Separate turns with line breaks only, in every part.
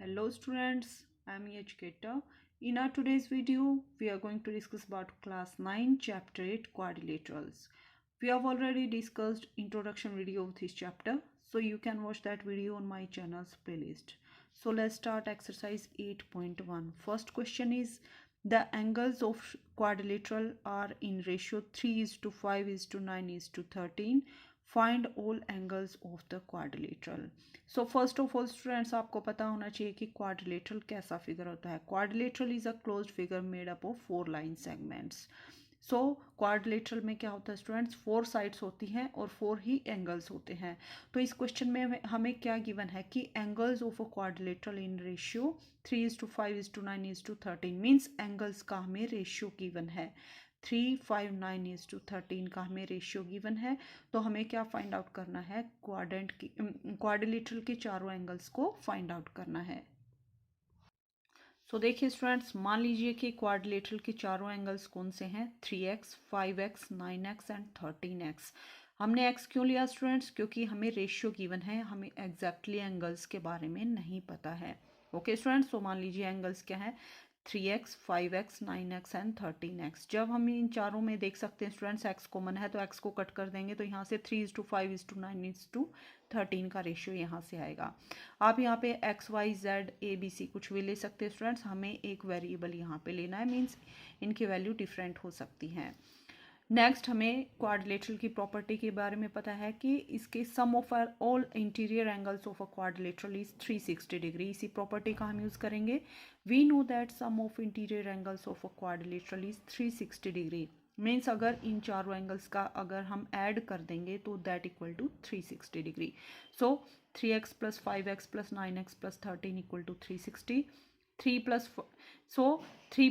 Hello students, I am Educator. In our today's video, we are going to discuss about class 9 chapter 8 quadrilaterals. We have already discussed introduction video of this chapter, so you can watch that video on my channel's playlist. So let's start exercise 8.1. First question is the angles of quadrilateral are in ratio 3:5:9:13. Find all angles of the quadrilateral. So first of all students आपको पता होना चाहिए कि quadrilateral कैसा figure होता है. Quadrilateral is a closed figure made up of 4 line segments. So quadrilateral में क्या होता है स्टूडेंट्स, 4 साइड्स होती हैं और 4 ही एंगल्स होते हैं. तो इस क्वेश्चन में हमें क्या गिवन है कि angles of a quadrilateral in ratio 3:5:9:13 means angles का हमें रेशियो गिवन है. 3:5:9:13 का हमें रेशियो गिवन है. तो हमें क्या फाइंड आउट करना है, क्वाड्रेंट की क्वाड्रिलेटरल के चारों एंगल्स को फाइंड आउट करना है. सो देखिए स्टूडेंट्स, मान लीजिए कि क्वाड्रिलेटरल के चारों एंगल्स कौन से हैं, 3x, 5x, 9x and 13x. हमने x क्यों लिया स्टूडेंट्स, क्योंकि हमें रेशियो गिवन है, हमें एग्जैक्टली एंगल्स के बारे में नहीं पता है. ओके स्टूडेंट्स, तो मान लीजिए एंगल्स क्या है, 3x, 5x, 9x and 13x. जब हम इन चारों में देख सकते हैं स्टूडेंट्स x कॉमन है तो x को कट कर देंगे, तो यहाँ से 3:5:9:13 का रेशियो यहाँ से आएगा. आप यहाँ पे x, y, z, a, b, c कुछ भी ले सकते हैं स्टूडेंट्स. हमें एक वेरिएबल यहाँ पे लेना है, मीन्स इनकी वैल्यू डिफरेंट हो सकती हैं. नेक्स्ट हमें क्वाड्रिलेटरल की प्रॉपर्टी के बारे में पता है कि इसके sum of all interior angles of a quadrilateral is 360 degree. इसी प्रॉपर्टी का हम यूज़ करेंगे. We know that sum of interior angles of a quadrilateral is 360 degree. Means अगर इन चारों एंगल्स का अगर हम ऐड कर देंगे तो that equal to 360 degree. So 3x plus 5x plus 9x plus 13 equal to 360. 3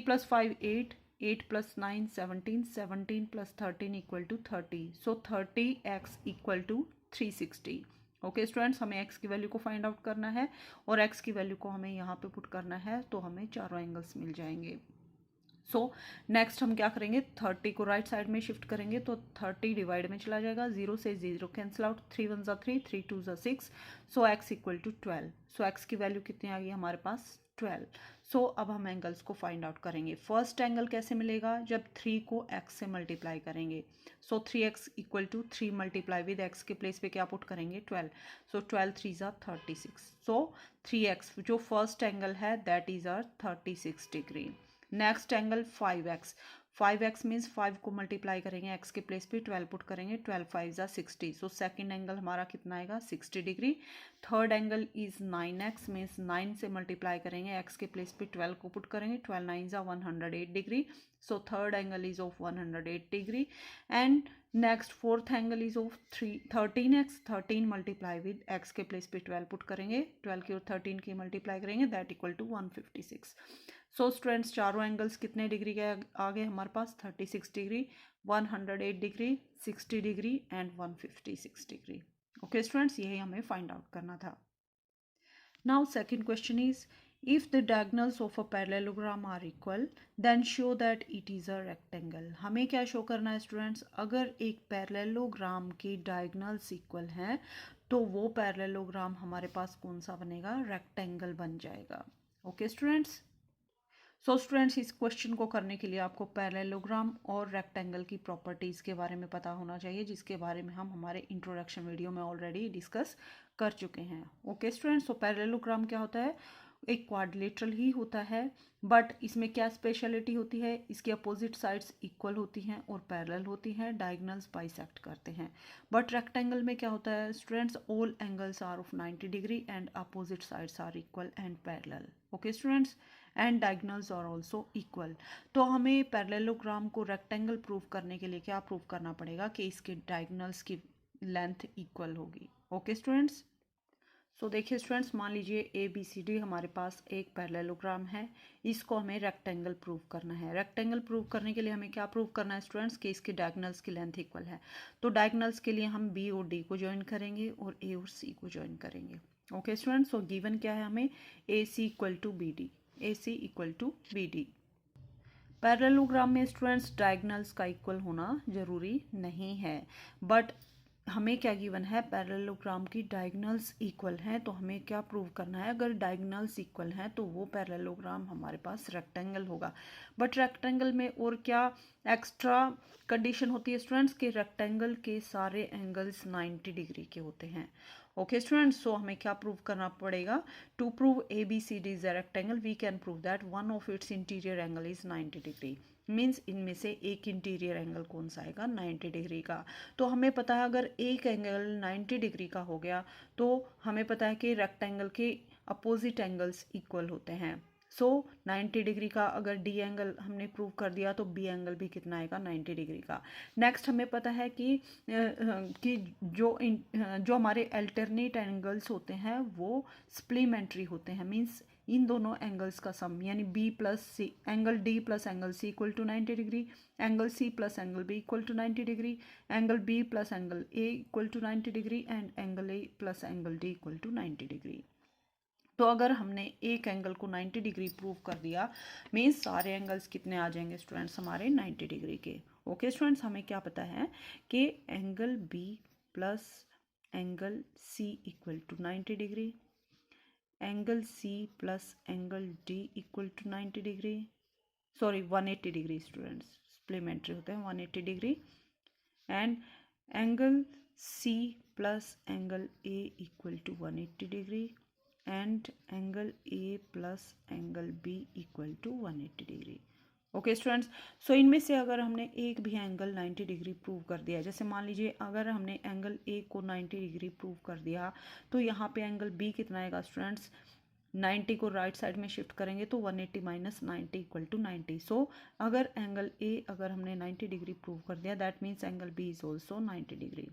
plus 5 8, 8 plus 9 17, 17 plus 13 equal to 30. So 30x equal to 360. Okay students, हमें x की वैल्यू को फाइंड आउट करना है और x की वैल्यू को हमें यहाँ पे पुट करना है, तो हमें चारों एंगल्स मिल जाएंगे. सो नेक्स्ट हम क्या करेंगे, 30 को राइट साइड में शिफ्ट करेंगे तो 30 डिवाइड में चला जाएगा, 0 से 0 कैंसिल आउट, 3 1 ज़ा 3, 3 2 ज़ा 6. So x equal to 12. So x की वैल्यू कितनी आ गई हमारे पास, 12. सो अब हम एंगल्स को फाइंड आउट करेंगे. फर्स्ट एंगल कैसे मिलेगा, जब 3 को x से मल्टीप्लाई करेंगे. So 3x equal to 3 multiply with x के प्लेस पे क्या पुट करेंगे, 12. सो 12 3 ज़ा 36. सो 3x जो फर्स्ट एंगल है that is are 36 degree. Next angle 5x. 5x means 5 को मल्टीप्लाई करेंगे x के प्लेस पे, 12 पुट करेंगे, 12 5 ज़ा 60. सो सेकंड एंगल हमारा कितना आएगा, 60 degree. Third angle is 9x means 9 से मल्टीप्लाई करेंगे x के प्लेस पे, 12 को पुट करेंगे, 12 9 ज़ा 108 degree. So third angle is of 108 degree. And next fourth angle is of 13x. 13 multiply with x के प्लेस पे 12 पुट करेंगे, 12 की और 13 की मल्टीप्लाई करेंगे, that equal to 156. So students, चारों एंगल्स कितने डिग्री के आ गए हमारे पास, 36 degree, 108 degree, 60 degree and 156 degree. Okay students, यही हमें फाइंड आउट करना था. Now second question is, if the diagonals of a parallelogram are equal then show that it is a rectangle. हमें क्या शो करना है स्टूडेंट्स, अगर एक पैरेललोग्राम के डायगोनल्स इक्वल हैं तो वो पैरेललोग्राम हमारे पास कौन सा बनेगा, रेक्टेंगल बन जाएगा. ओके स्टूडेंट्स, सो स्टूडेंट्स, इस क्वेश्चन को करने के लिए आपको पैरेललोग्राम और रेक्टेंगल की प्रॉपर्टीज़ के बारे में पता होना चाहिए, जिसके बारे में हम हमारे इंट्रोडक्शन वीडियो में ऑलरेडी डिस्कस कर चुके हैं. ओके स्टूडेंट्स, सो पैरेललोग्राम क्या होता है, एक क्वाड्रिलेटरल ही होता है, बट इसमें क्या स्पेशलिटी होती है, इसकी अपोजिट साइड्स इक्वल होती हैं और पैरेलल होती हैं, डायगोनल्स बाइसेक्ट करते हैं. बट रेक्टेंगल में क्या होता है students, all angles are of 90 degree and opposite sides are equal and parallel. Okay students, and diagonals are also equal. तो हमें पैरेललोग्राम को रेक्टेंगल प्रूव करने के लिए क्या प्रूव करना पड़ेगा कि इसके डायगोनल्स की लेंथ इक्वल होगी. ओके स्टूडेंट्स, सो देखिए स्टूडेंट्स, मान लीजिए ए बी सी डी हमारे पास एक पैरेललोग्राम है, इसको हमें रेक्टेंगल प्रूव करना है. रेक्टेंगल प्रूव करने के लिए हमें क्या प्रूव करना है स्टूडेंट्स, कि इसके डायगोनल्स की लेंथ इक्वल है. तो डायगोनल्स के लिए हम बी और डी को ज्वाइन करेंगे और ए और सी को ज्वाइन करेंगे. ओके स्टूडेंट्स, सो गिवन क्या है हमें, A C equal to B D, A C equal to B D. Parallelogram में स्टूडेंट्स डायगोनल्स का इक्वल होना जरूरी नहीं है, बट हमें क्या गिवन है, पैरेललोग्राम की डायगोनल्स इक्वल हैं, तो हमें क्या प्रूव करना है, अगर डायगोनल्स इक्वल हैं तो वो पैरेललोग्राम हमारे पास रेक्टेंगल होगा। बट रेक्टेंगल में और क्या एक्स्ट्रा कंडीशन होती है स्टूडेंट्स, कि रेक्टेंगल के सारे एंगल्स 90 डिग्री के होते हैं। ओके स्टूडेंट्स, सो हमें क्या प्रूव करना पड़ेगा, to prove ABCD is a rectangle we can prove that one of its interior angle is 90 degree. Means इनमें से एक इंटीरियर एंगल कौन सा आएगा, 90 डिग्री का। तो हमें पता है अगर एक एंगल 90 डिग्री का हो गया तो हमें पता है कि रेक्टेंगल के अपोजिट एंगल्स इक्वल होते हैं। सो 90 डिग्री का अगर डी एंगल हमने प्रूव कर दिया तो बी एंगल भी कितना आएगा, 90 डिग्री का। नेक्स्ट हमें पता है कि जो हमारे अल्टरनेट एंगल्स होते हैं वो सप्लीमेंट्री होते हैं। मीन्स इन दोनों एंगल्स का सम यानी B plus C, angle D plus angle C equal to 90 degree, angle C plus angle B equal to 90 degree, angle B plus angle A equal to 90 degree and angle A plus angle D equal to 90 degree. तो अगर हमने एक angle को 90 degree prove कर दिया means सारे angles कितने आ जाएंगे स्टूडेंट्स, हमारे 90 डिग्री के। ओके स्टूडेंट्स, हमें क्या पता है कि angle B plus angle C equal to 90 degree, angle C plus angle D equal to 90 degree, sorry 180 degree students, supplementary होते हैं 180 degree, and angle C plus angle A equal to 180 degree and angle A plus angle B equal to 180 degree. Okay students, so इनमें से अगर हमने एक भी angle 90 degree prove कर दिया, जैसे मान लीजिए अगर हमने एंगल ए को 90 डिग्री प्रूव कर दिया तो यहाँ पे एंगल बी कितना आएगा स्टूडेंट्स, 90 को राइट साइड में शिफ्ट करेंगे तो 180 माइनस 90 इक्वल टू 90। सो अगर एंगल ए अगर हमने 90 डिग्री प्रूव कर दिया that means angle B is also 90 degree.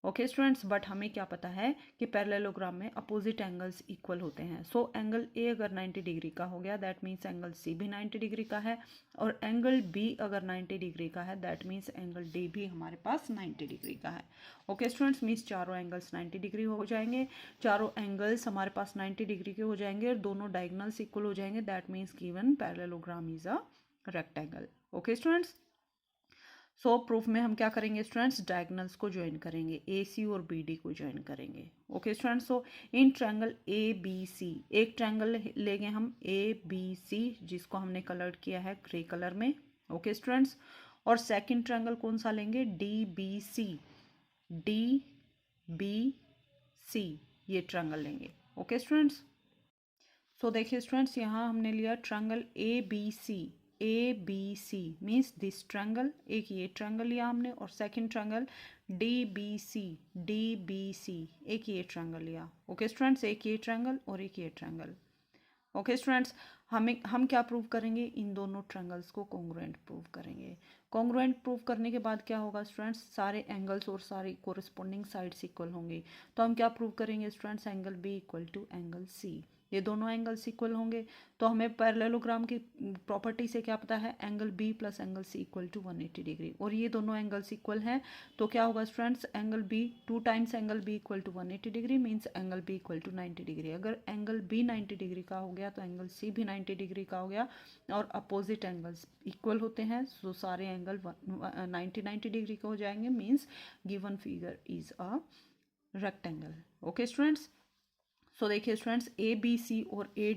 Okay students, but हमें क्या पता है कि पैरेललोग्राम में अपोजिट एंगल्स इक्वल होते हैं। सो एंगल ए अगर 90 डिग्री का हो गया दैट मीन्स एंगल सी भी 90 डिग्री का है, और एंगल बी अगर 90 डिग्री का है दैट मीन्स एंगल डी भी हमारे पास 90 डिग्री का है। ओके स्टूडेंट्स, मीन्स चारों एंगल्स 90 डिग्री हो जाएंगे, चारों एंगल्स हमारे पास 90 डिग्री के हो जाएंगे और दोनों डायगोनल्स इक्वल हो जाएंगे, that means given parallelogram is a rectangle. Okay students, so proof में हम क्या करेंगे स्टूडेंट्स, डायगोनल्स को ज्वाइन करेंगे, ए सी और बी डी को ज्वाइन करेंगे। Okay students, so in triangle A B C, एक ट्रायंगल लेंगे हम ए बी सी जिसको हमने कलर्ड किया है ग्रे कलर में। ओके स्टूडेंट्स, और सेकंड ट्रायंगल कौन सा लेंगे, D B C, D B C ये ट्रायंगल लेंगे। ओके स्टूडेंट्स, सो देखिए स्टूडेंट्स यहाँ हमने लिया triangle A B C, A B C means this triangle, एक ये ट्रायंगल लिया हमने, और second triangle D B C, एक ये ट्रायंगल लिया। ओके स्टूडेंट्स, एक ये ट्रायंगल और एक ये ट्रायंगल। ओके स्टूडेंट्स, हम क्या प्रूव करेंगे, इन दोनों ट्रायंगल्स को कॉन्ग्रुएंट प्रूव करेंगे। कॉन्ग्रुएंट प्रूव करने के बाद क्या होगा स्टूडेंट्स, सारे एंगल्स और सारी कोरिस्पोंडिंग साइड्स इक्वल होंगे। तो हम क्या प्रूव करेंगे students, angle B equal to angle C, ये दोनों एंगल्स इक्वल होंगे। तो हमें पैरेललोग्राम की प्रॉपर्टी से क्या पता है, angle B plus angle C equal to 180 degree, और ये दोनों एंगल्स इक्वल हैं। तो क्या होगा students, angle B 2 times angle B equal to 180 degree means angle B equal to 90 degree. अगर एंगल बी 90 डिग्री का हो गया तो एंगल सी भी 90 डिग्री का हो गया, और अपोजिट एंगल्स इक्वल होते हैं, सो सारे एंगल 90 डिग्री के हो जाएंगे, means given figure is a rectangle. Okay students, so देखिए स्टूडेंट्स, ए बी सी और A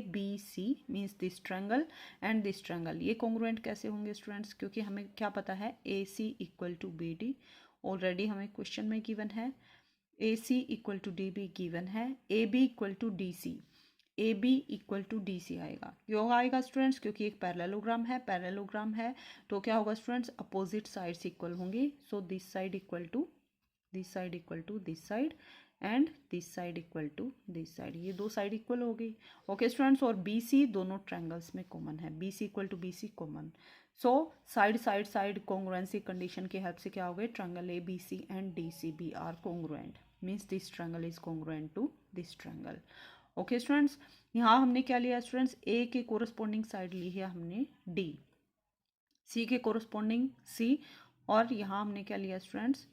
B C means this triangle and this triangle, ये कॉन्ग्रुएंट कैसे होंगे स्टूडेंट्स, क्योंकि हमें क्या पता है A C equal to B D already हमें क्वेश्चन में गिवन है, A C equal to D B given है, A B equal to D C, A B equal to D सी आएगा। क्यों आएगा स्टूडेंट्स, क्योंकि एक पैरेललोग्राम है तो क्या होगा स्टूडेंट्स, अपोजिट साइड्स इक्वल होंगी। So this side equal to this side equal to this side and this side equal to this side, ये दो साइड इक्वल हो गई। ओके स्टूडेंट्स, और बी सी दोनों ट्रायंगल्स में कॉमन है, B C equal to B C common. So side congruency condition की help से क्या हो गए, triangle A B C and D C B are congruent, means this triangle is congruent to this triangle. Okay students, यहाँ हमने क्या लिया students, ए के कोरस्पॉन्डिंग साइड ली है हमने डी, सी के कोरस्पॉन्डिंग सी, और यहाँ हमने क्या लिया स्टूडेंट्स,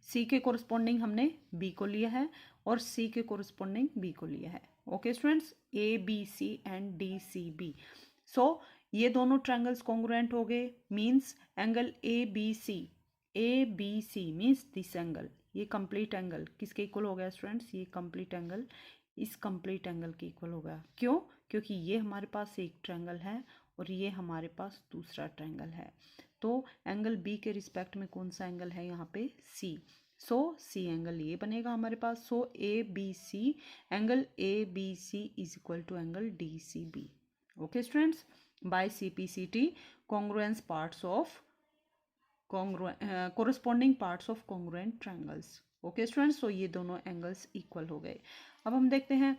सी के कोरस्पॉन्डिंग हमने बी को लिया है और सी के कोरस्पॉन्डिंग बी को लिया है। Okay students, A B C and D C B, so ये दोनों ट्रायंगल्स कॉन्ग्रुएंट हो गए, means angle A B C A B C means this angle, ये कंप्लीट एंगल किसके इक्वल हो गया स्टूडेंट्स, ये कंप्लीट एंगल इस कंप्लीट एंगल के इक्वल हो गया। क्यों? क्योंकि ये हमारे पास एक ट्रायंगल है और ये हमारे पास दूसरा ट्रायंगल है। तो एंगल बी के रिस्पेक्ट में कौन सा एंगल है यहाँ पे, सी। सो सी एंगल ये बनेगा हमारे पास। So A B C, angle A B C is equal to angle D C B. Okay students, by C P C T congruence parts of corresponding parts of congruent triangles. Okay students, तो ये दोनों angles equal हो गए। अब हम देखते हैं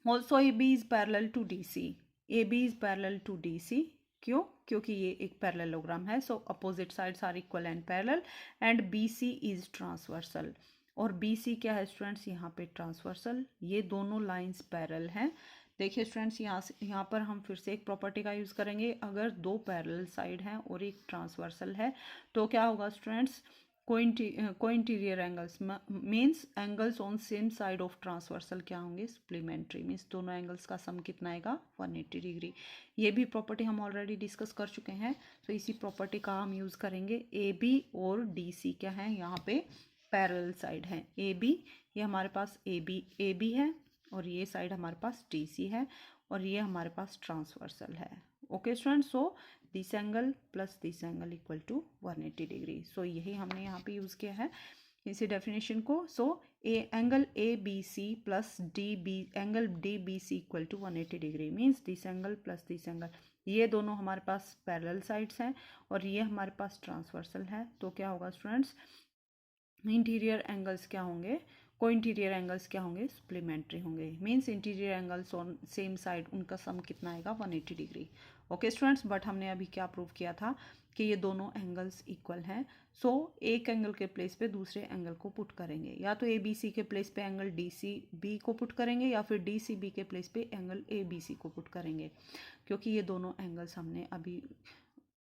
also A B is parallel to D C. A B is parallel to D C, क्यों? क्योंकि ये एक पैरेललोग्राम है। So opposite sides are equal and parallel and B C is transversal. और बी सी क्या है स्टूडेंट्स, यहाँ पे ट्रांसवर्सल। ये दोनों लाइंस पैरेलल हैं। देखिए स्टूडेंट्स, यहाँ पर हम फिर से एक प्रॉपर्टी का यूज़ करेंगे। अगर दो पैरेलल साइड हैं और एक ट्रांसवर्सल है तो क्या होगा students, cointerior angles means angles on same side of transversal क्या होंगे, सप्लीमेंट्री। मीन्स दोनों एंगल्स का सम कितना आएगा, 180 डिग्री। ये भी प्रॉपर्टी हम ऑलरेडी डिस्कस कर चुके हैं, तो इसी प्रॉपर्टी का हम यूज़ करेंगे। ए बी और डी सी क्या है, यहाँ पे पैरेलल साइड है। ए बी, ये हमारे पास ए बी है और ये साइड हमारे पास डी सी है और ये हमारे पास ट्रांसवर्सल है। Okay students, so this angle plus this angle equal to 180 degree. So यही हमने यहाँ पे यूज़ किया है इसी डेफिनेशन को। So angle A B C plus D B angle D B C equal to 180 degree means this angle plus this angle. ये दोनों हमारे पास पैरेलल साइड्स हैं और ये हमारे पास ट्रांसवर्सल है। तो क्या होगा स्टूडेंट्स, इंटीरियर एंगल्स क्या होंगे, को इंटीरियर एंगल्स क्या होंगे, सप्लीमेंट्री होंगे। Means interior angles on same side उनका सम कितना आएगा, 180 डिग्री। ओके स्टूडेंट्स, बट हमने अभी क्या प्रूव किया था कि ये दोनों एंगल्स इक्वल हैं। सो एक एंगल के प्लेस पे दूसरे एंगल को पुट करेंगे, या तो ए बी सी के प्लेस पे एंगल डी सी बी को पुट करेंगे या फिर डी सी बी के प्लेस पे एंगल ए बी सी को पुट करेंगे, क्योंकि ये दोनों एंगल्स हमने अभी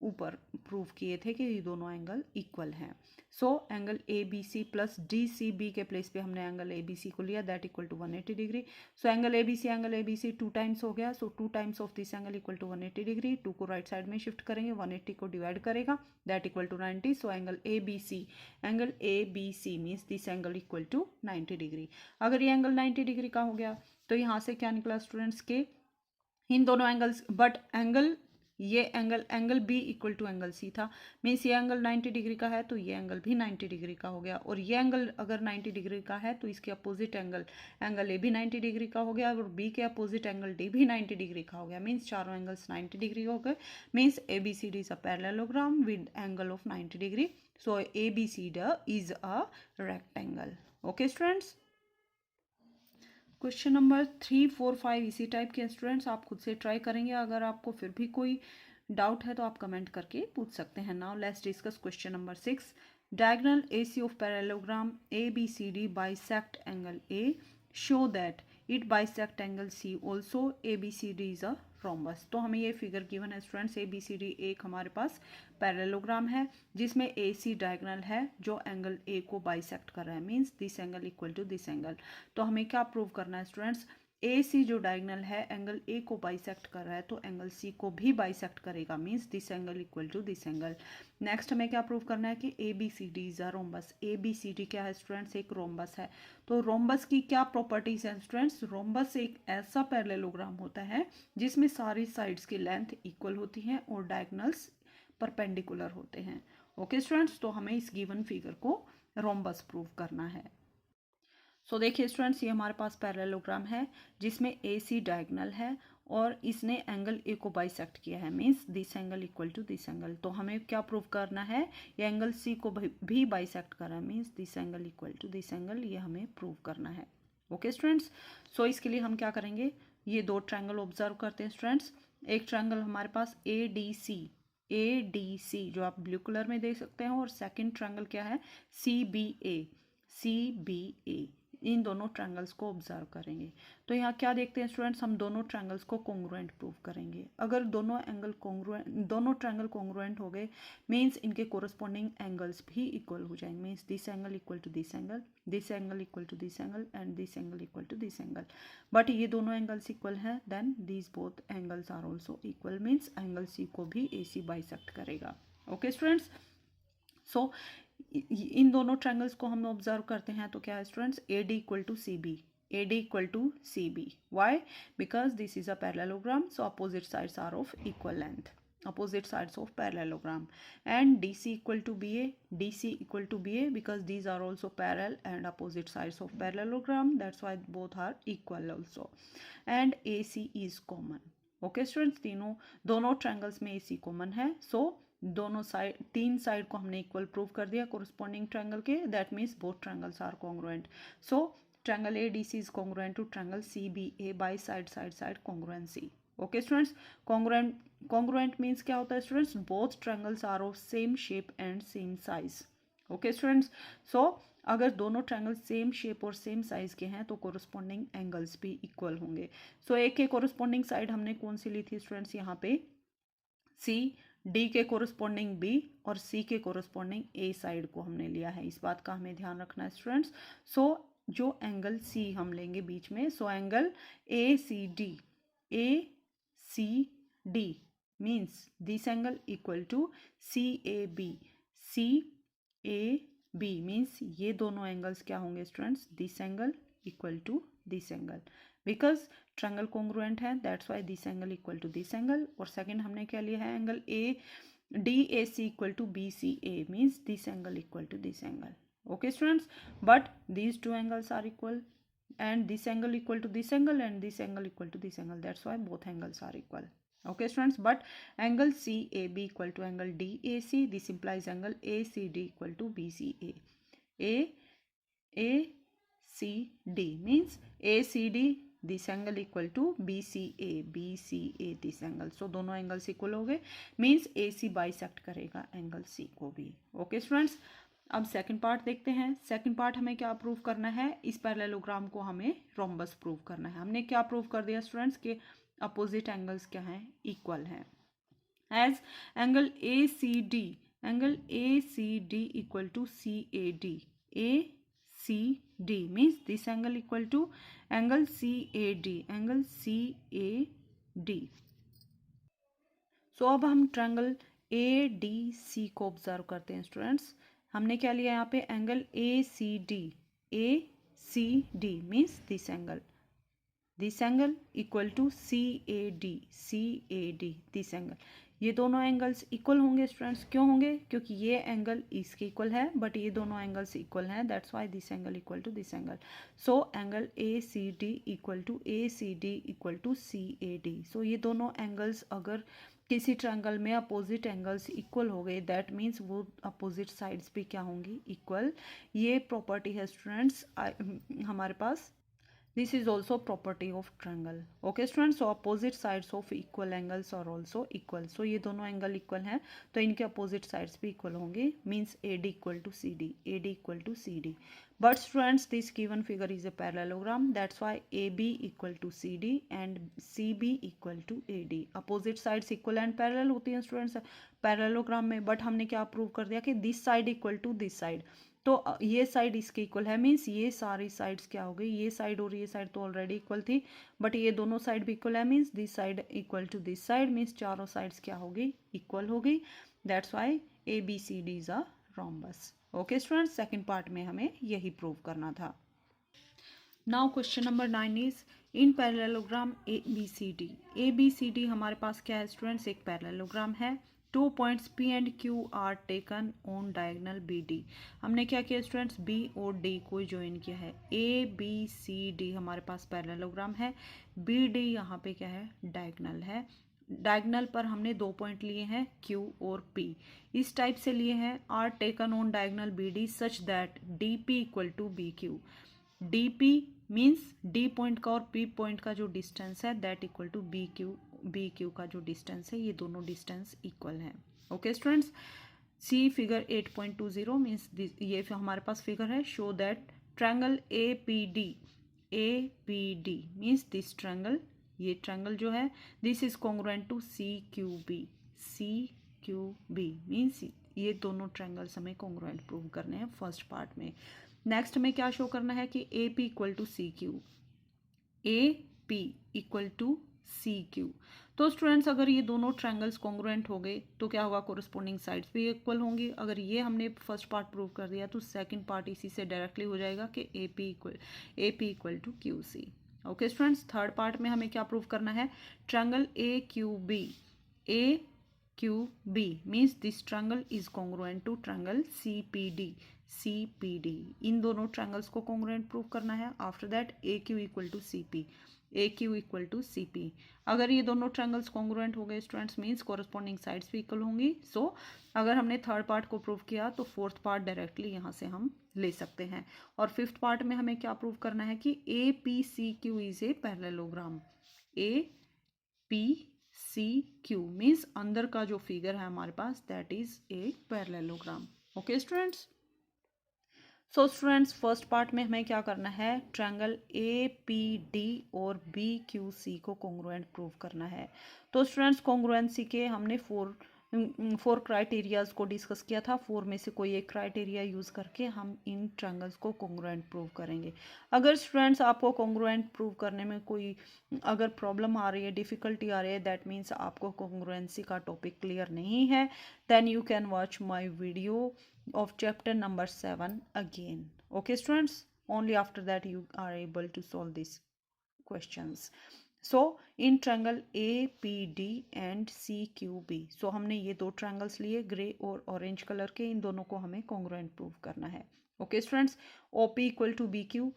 ऊपर प्रूव किए थे कि ये दोनों एंगल इक्वल हैं। So angle A B C plus D C B के प्लेस पे हमने एंगल ए बी सी को लिया, that equal to 180 degree. So angle A B C 2 times हो गया। So 2 times of this angle equal to 180 degree. 2 को right side में shift करेंगे, 180 को डिवाइड करेगा, that equal to 90। So angle A B C means this angle equal to 90 degree. अगर ये angle 90 degree का हो गया तो यहाँ से क्या निकला स्टूडेंट्स के इन दोनों एंगल्स, बट ये angle B equal to angle C था। मीन्स ये एंगल 90 डिग्री का है तो ये एंगल भी 90 डिग्री का हो गया। और ये एंगल अगर 90 डिग्री का है तो इसके अपोजिट एंगल ए भी 90 डिग्री का हो गया और बी के अपोजिट एंगल डी भी 90 डिग्री का हो गया। मीन्स चारों एंगल्स 90 डिग्री हो गए। Means A B C D is a parallelogram with angle of 90 degree. So A B C D is a rectangle. Okay students, question number 3, 4, 5 इसी type के students आप खुद से ट्राई करेंगे। अगर आपको फिर भी कोई डाउट है तो आप कमेंट करके पूछ सकते हैं। Now let's discuss question number 6। Diagonal AC of parallelogram ABCD bisect angle A, show that it bisect angle C also। ABCD is a rhombus। तो हमें ये फिगर गिवन है स्टूडेंट्स। ABCD एक हमारे पास पैरेललोग्राम है जिसमें AC डायगोनल है जो एंगल A को बाइसेक्ट कर रहा है। Means this angle equal to this angle. तो हमें क्या प्रूव करना है स्टूडेंट्स, AC जो डायगोनल है एंगल A को बाइसेक्ट कर रहा है तो एंगल C को भी बाइसेक्ट करेगा। Means this angle equal to this angle. Next हमें क्या प्रूव करना है कि ABCD is a rhombus. ABCD क्या है स्टूडेंट्स, एक रोम्बस है। तो रोम्बस की क्या प्रॉपर्टीज हैं स्टूडेंट्स, रोम्बस एक ऐसा पैरेललोग्राम होता है जिसमें सारी साइड्स की लेंथ इक्वल होती हैं और डायगोनल्स परपेंडिकुलर होते हैं। ओके स्टूडेंट्स, तो हमें इस गिवन फिगर को रोम्बस प्रूव करना है। सो देखिए स्टूडेंट्स, ये हमारे पास पैरेललोग्राम है जिसमें AC डायगोनल है और इसने एंगल A को बाइसेक्ट किया है। Means this angle equal to this angle. तो हमें क्या प्रूव करना है, ये एंगल C को भी बाइसेक्ट कर रहा है। Means this angle equal to this angle, ये हमें प्रूव करना है। ओके स्टूडेंट्स, सो इसके लिए हम क्या करेंगे, ये दो ट्रायंगल ऑब्जर्व करते हैं स्टूडेंट्स। एक ट्रायंगल हमारे पास ADC जो आप ब्लू कलर में देख सकते हैं, और सेकंड ट्रायंगल क्या है, CBA। इन दोनों ट्रायंगल्स को ऑब्जर्व करेंगे। तो यहाँ क्या देखते हैं स्टूडेंट्स, हम दोनों ट्रायंगल्स को कोंग्रुएंट प्रूव करेंगे। अगर दोनों ट्रायंगल कोंग्रुएंट हो गए मीन्स इनके कोरस्पॉन्डिंग एंगल्स भी इक्वल हो जाएंगे। Means this angle equal to this angle, this angle equal to this angle and this angle equal to this angle. But ये दोनों एंगल्स इक्वल हैं, then these both angles are also equal. Means angle C को भी AC bisect करेगा। Okay students, so इन दोनों triangles को हम ऑब्जर्व करते हैं तो क्या है students, A D equal to C B, A D equal to C B. Why? Because this is a parallelogram, so opposite sides are of equal length, opposite sides of parallelogram. And DC equal to BA, DC equal to BA because these are also parallel and opposite sides of parallelogram, that's why both are equal also. And AC is common. Okay students, दोनों triangles में AC common है. सो दोनों side, तीन side को हमने equal prove कर दिया corresponding triangle के. That means both triangles are congruent. So triangle ADC is congruent to triangle CBA by side congruency. Okay students, congruent means क्या होता है students, both triangles are of same shape and same size. Okay students, so अगर दोनों triangle same shape और same size के हैं तो corresponding angles भी इक्वल होंगे. सो एक के कोरस्पॉन्डिंग साइड हमने कौन सी ली थी स्टूडेंट्स, यहाँ पे C, D के कोरस्पॉन्डिंग B और C के कोरस्पॉन्डिंग A साइड को हमने लिया है. इस बात का हमें ध्यान रखना है स्टूडेंट्स. सो जो एंगल C हम लेंगे बीच में, सो angle ACD, ACD means this angle equal to CAB, CAB means ये दोनों एंगल्स क्या होंगे students, this angle equal to this angle, because triangle congruent है, that's why this angle equal to this angle. और second हमने क्या लिया है, angle DAC equal to BCA means this angle equal to this angle. Okay students, but these two angles are equal and this angle equal to this angle and this angle equal to this angle, that's why both angles are equal. Okay students, but angle CAB equal to angle DAC, this implies angle ACD equal to BCA. ACD means ACD this angle equal to BCA this angle. So दोनों angles equal हो गए, means AC bisect करेगा angle C को भी. Okay students, अब second part देखते हैं. Second part हमें क्या प्रूव करना है, इस पैरेललोग्राम को हमें रोम्बस प्रूव करना है. हमने क्या प्रूव कर दिया स्टूडेंट्स के अपोजिट एंगल्स क्या हैं, इक्वल हैं. As angle ACD equal to CAD, ACD means this angle equal to angle CAD. So अब हम ट्रायंगल ADC को ऑब्जर्व करते हैं स्टूडेंट्स. हमने क्या लिया यहाँ पे, angle ACD means this angle equal to CAD this angle. ये दोनों एंगल्स इक्वल होंगे स्टूडेंट्स. क्यों होंगे, क्योंकि ये एंगल इसके इक्वल है बट ये दोनों एंगल्स इक्वल हैं, that's why this angle equal to this angle. So angle ACD equal to CAD. So ये दोनों एंगल्स अगर किसी ट्रायंगल में अपोजिट एंगल्स इक्वल हो गए, दैट मीन्स वो अपोजिट साइड्स भी क्या होंगी, इक्वल. ये प्रॉपर्टी है स्टूडेंट्स हमारे पास. This is also property of triangle. Okay students, so opposite sides of equal angles are also equal. So ये दोनों एंगल इक्वल हैं तो इनके अपोजिट साइड्स भी इक्वल होंगे, means AD equal to CD. But students, this given figure is a parallelogram, that's why AB equal to CD and CB equal to AD. Opposite sides equal and parallel होती हैं students parallelogram में. But हमने क्या prove कर दिया कि this side equal to this side, तो ये साइड इसके इक्वल है, मीन्स ये सारी साइड्स क्या हो गई, ये साइड और ये साइड तो ऑलरेडी इक्वल थी बट ये दोनों साइड भी इक्वल है, means this side equal to this side, means चारों साइड्स क्या हो गई, इक्वल हो गई. That's why ABCD is a rhombus. Okay students, second part में हमें यही प्रूव करना था. Now question number 9 is in parallelogram ABCD हमारे पास क्या है स्टूडेंट्स, एक पैरेललोग्राम है. 2 points P and Q are taken on diagonal BD. हमने क्या किया स्टूडेंट्स, B और D को ज्वाइन किया है. ABCD हमारे पास पैरेललोग्राम है, BD यहाँ पे क्या है, डायगोनल है. डायगोनल पर हमने 2 पॉइंट लिए हैं Q और P. इस टाइप से लिए हैं, are taken on diagonal BD such that DP equal to BQ. DP means D point का और P पॉइंट का जो डिस्टेंस है दैट इक्वल टू BQ का जो डिस्टेंस है, ये दोनों डिस्टेंस इक्वल हैं. Okay students, see figure 8.20 means ये हमारे पास फिगर है. Show that triangle APD means this triangle, ये ट्रायंगल जो है this is congruent to CQB means ये दोनों ट्रायंगल्स हमें कॉन्ग्रुएंट प्रूव करने हैं फर्स्ट पार्ट में. नेक्स्ट हमें क्या शो करना है कि AP equal to CQ, AP equal to C Q. तो स्टूडेंट्स अगर ये दोनों ट्रायंगल्स कॉन्ग्रुएंट हो गए तो क्या होगा, कोरिस्पोंडिंग साइड्स भी इक्वल होंगी। अगर ये हमने फर्स्ट पार्ट प्रूव कर दिया तो सेकंड पार्ट इसी से डायरेक्टली हो जाएगा कि A P equal to Q C. Okay students, third part में हमें क्या प्रूव करना है, triangle A Q B, A Q B means this triangle is congruent to triangle C P D, C P D, इन दोनों triangles को congruent prove करना है। After that A Q equal to C P, A Q equal to C P. अगर ये दोनों triangles congruent हो गए स्टूडेंट्स मीन्स कोरस्पॉन्डिंग साइड्स भी इक्वल होंगी। सो अगर हमने थर्ड पार्ट को प्रूव किया तो फोर्थ पार्ट डायरेक्टली यहाँ से हम ले सकते हैं। और फिफ्थ पार्ट में हमें क्या प्रूव करना है कि A P C Q is a parallelogram. A P C Q means अंदर का जो फिगर है हमारे पास that is a parallelogram. Okay students, so students first part में हमें क्या करना है, ट्रायंगल ए पी डी और बी क्यू सी को कॉन्ग्रुएंट प्रूव करना है। तो स्टूडेंट्स कॉन्ग्रुएंसी के हमने फोर क्राइटेरियाज को डिस्कस किया था। फोर में से कोई एक क्राइटेरिया यूज करके हम इन ट्रायंगल्स को कॉन्ग्रुएंट प्रूव करेंगे। अगर स्टूडेंट्स आपको कॉन्ग्रुएंट प्रूव करने में कोई अगर प्रॉब्लम आ रही है, डिफिकल्टी आ रही है, दैट मीन्स आपको कॉन्ग्रुएंसी का टॉपिक क्लियर नहीं है, then you can watch my video of chapter number 7 again. Okay students, only after that you are able to solve these questions. So in triangle APD and CQB, so हमने ये दो triangles लिए grey और orange colour के, इन दोनों को हमें कॉन्ग्रुएंट प्रूव करना है। Okay students, OP equal to BQ,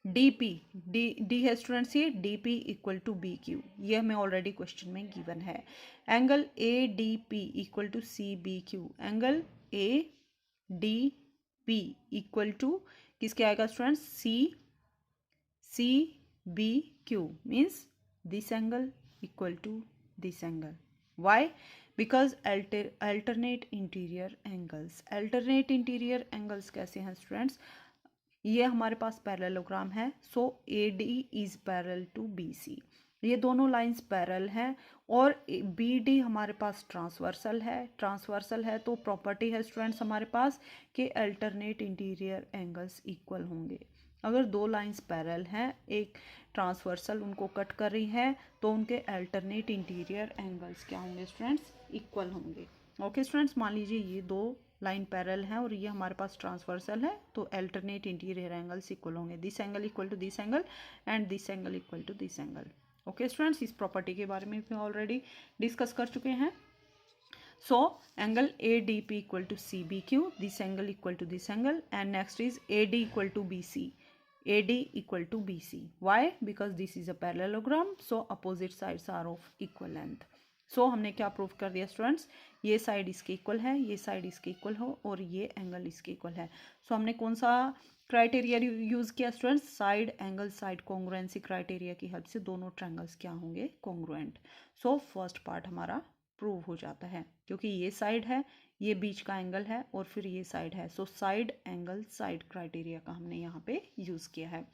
DP D है स्टूडेंट्स, ये DP इक्वल टू BQ, ये हमें ऑलरेडी क्वेश्चन में गिवन है। Angle ADP equal to CBQ, angle ADP equal to किसके आएगा students, CBQ means this angle equal to this angle. Why, because alternate interior angles. Alternate interior angles कैसे हैं students, ये हमारे पास पैरेललोग्राम है। So A D is parallel to B C, ये दोनों लाइंस पैरेलल हैं। और बी डी हमारे पास ट्रांसवर्सल है। ट्रांसवर्सल है तो प्रॉपर्टी है स्टूडेंट्स हमारे पास कि अल्टरनेट इंटीरियर एंगल्स इक्वल होंगे। अगर दो लाइंस पैरेलल हैं, एक ट्रांसवर्सल उनको कट कर रही है, तो उनके अल्टरनेट इंटीरियर एंगल्स क्या होंगे स्टूडेंट्स, इक्वल होंगे। ओके स्टूडेंट्स, मान लीजिए ये दो लाइन पैरेलल है और ये हमारे पास ट्रांसवर्सल है, तो अल्टरनेट इंटीरियर एंगल्स इक्वल होंगे। This angle equal to this angle and this angle equal to this angle. Okay students, इस प्रॉपर्टी के बारे में भी ऑलरेडी डिस्कस कर चुके हैं। So angle A D P equal to C B Q, this angle equal to this angle, and next is A D equal to B C, A D equal to B C. Why, because this is a parallelogram, so opposite sides are of equal length. So हमने क्या prove कर दिया students, ये side इसके equal है, ये side इसके equal हो और ये एंगल इसके इक्वल है। सो हमने कौन सा क्राइटेरिया यूज किया students, side angle side congruency criteria की हेल्प से दोनों ट्रायंगल्स क्या होंगे, कॉन्ग्रुएंट। सो फर्स्ट पार्ट हमारा प्रूव हो जाता है, क्योंकि ये साइड है, ये बीच का एंगल है और फिर ये साइड है। So side angle side criteria का हमने यहाँ पे यूज किया है।